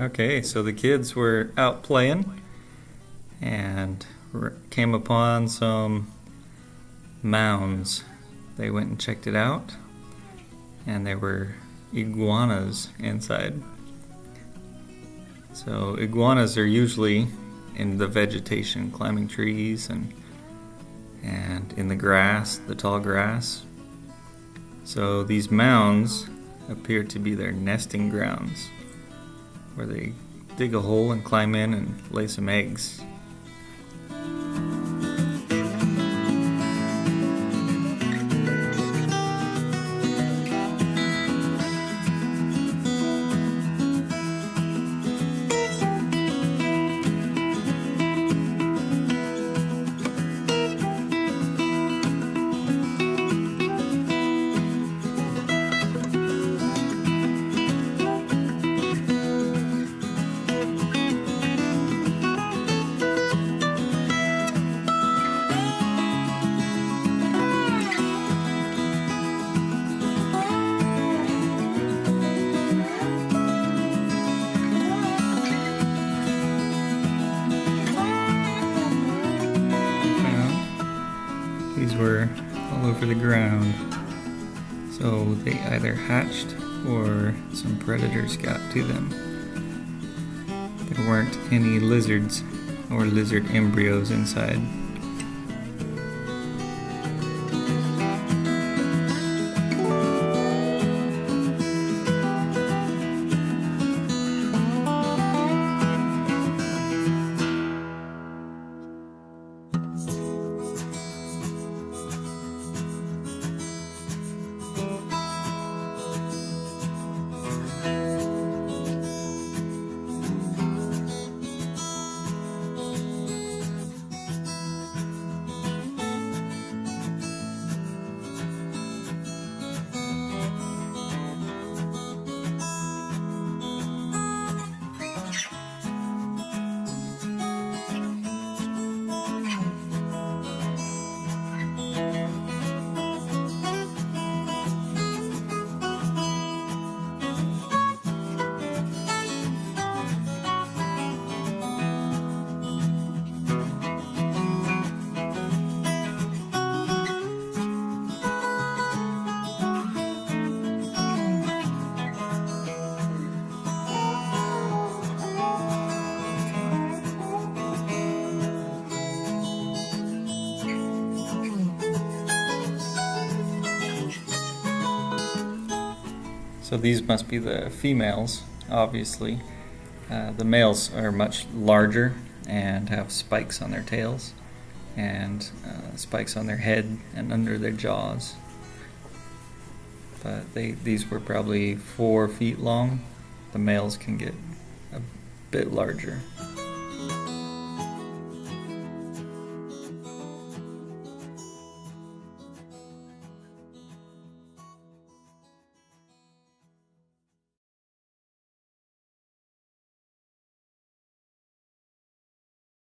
Okay, so the kids were out playing and came upon some mounds. They went and checked it out, and there were iguanas inside. So iguanas are usually in the vegetation, climbing trees and in the grass, the tall grass. So these mounds appear to be their nesting grounds, where they dig a hole and climb in and lay some eggs. These were all over the ground, so they either hatched or some predators got to them. There weren't any lizards or lizard embryos inside. So these must be the females, obviously. The males are much larger and have spikes on their tails and spikes on their head and under their jaws. But these were probably 4 feet long. The males can get a bit larger.